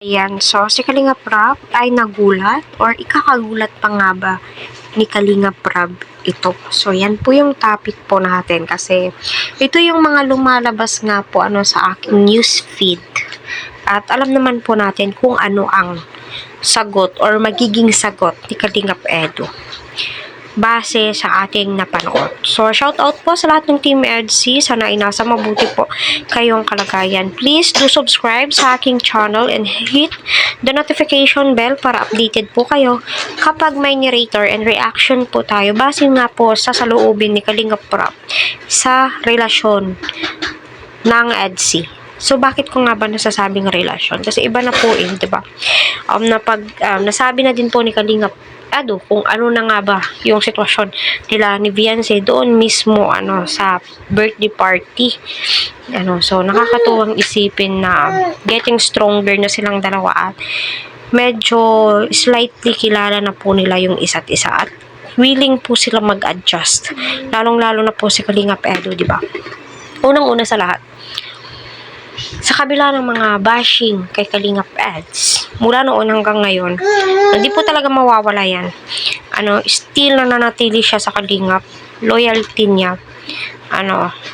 Ayan, so si Kalinga Prab ay nagulat or ikakagulat pa nga ba ni Kalinga Prab ito. So yan po yung topic po natin kasi ito yung mga lumalabas nga po sa aking news feed. At alam naman po natin kung ano ang sagot or magiging sagot ni Kalingap Edu base sa ating napanood. So, shout out po sa lahat ng Team EDC. Sana ay nasa mabuti po kayong kalagayan. Please do subscribe sa aking channel and hit the notification bell para updated po kayo kapag may narrator and reaction po tayo. Base nga po sa saloobin ni Kalingap Prab sa relasyon ng EDC. So, bakit ko nga ba nasasabing relasyon? Kasi iba na po di ba? Nasabi na din po ni Kalingap Edu kung ano na nga ba yung sitwasyon nila ni Beyonce doon mismo sa birthday party. So nakakatuwang isipin na getting stronger na silang dalawa at medyo slightly kilala na po nila yung isa't isa at willing po sila mag-adjust. Lalong-lalo na po si Kalingap Edu, di ba? Unang-una sa lahat, sa kabila ng mga bashing kay Kalingap Eds, mula noon hanggang ngayon, hindi po talaga mawawala yan. Still nananatili siya sa Kalingap, loyalty niya.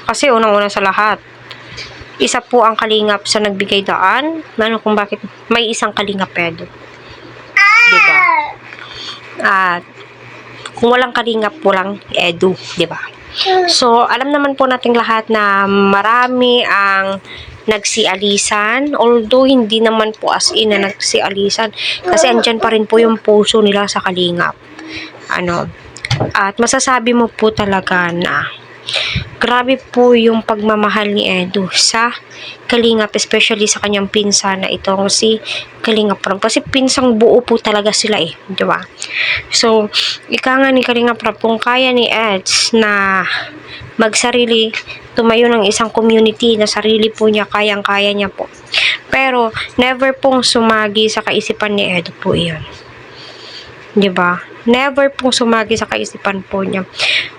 Kasi unang-una sa lahat, isa po ang Kalingap sa nagbigay daan, kung bakit may isang Kalingap Edu. Diba? At kung walang Kalingap, walang Edu, diba? So, alam naman po nating lahat na marami ang nagsialisan, although hindi naman po as in na nagsialisan kasi andyan pa rin po yung puso nila sa Kalingap. At masasabi mo po talaga na grabe po yung pagmamahal ni Edu sa Kalingap, especially sa kanyang pinsan na itong si Kalingap Prab. Kasi pinsang buo po talaga sila di ba? So, ika nga ni Kalingap Prab, kung kaya ni Eds na magsarili, tumayo ng isang community na sarili po niya, kayang-kaya niya po. Pero, never pong sumagi sa kaisipan ni Edu po iyon. Diba? Never pong sumagi sa kaisipan po niya.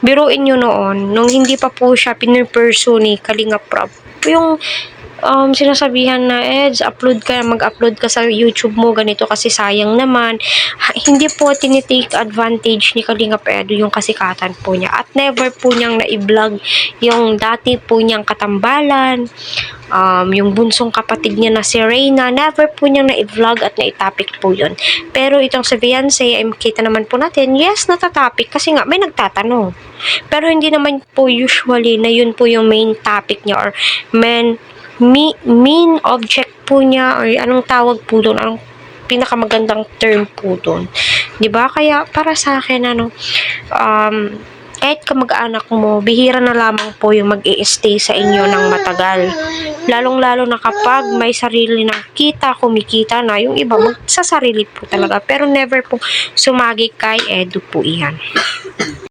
Biruin nyo noon, nung hindi pa po siya pinurpursue ni Kalingap Prab, yung sinasabihan na, Eds, mag-upload ka sa YouTube mo, ganito kasi sayang naman. Hindi po tinitake advantage ni Kalingap Edu yung kasikatan po niya. At never po niyang na-vlog yung dati po niyang katambalan, yung bunsong kapatid niya na si Reyna, never po niyang na-vlog at na-topic po yun. Pero itong si Beyonce, kita naman po natin, yes, natatopic kasi nga may nagtatanong. Pero hindi naman po usually na yun po yung main topic niya or main object po niya or anong tawag po doon, anong pinakamagandang term po doon. 'Di ba? Kaya para sa akin kahit kamag-anak mo, bihira na lamang po yung mag-i-stay sa inyo ng matagal. Lalong-lalo na kapag may sarili ng kumikita na, yung iba magsasarili po talaga. Pero never po sumagi kay Edu po iyan.